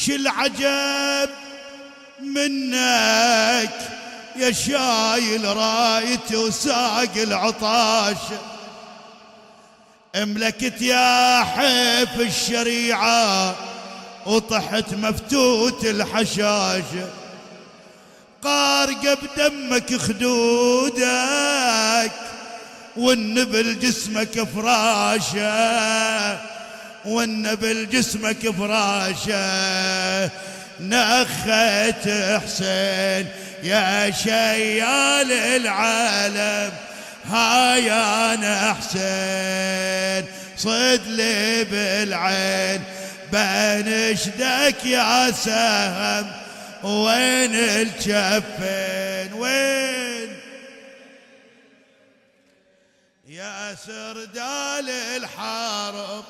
وش العجب منك يا شايل رايتي وساق العطاش، املكت يا حيف الشريعة وطحت مفتوت الحشاش، قارقة بدمك خدودك والنبل جسمك فراشة، والنبل جسمك فراشة، نخت حسين يا شيال العالم هاي انا حسين، صد لي بالعين بنشدك يا سهم، وين الجفين وين يا سردال الحرب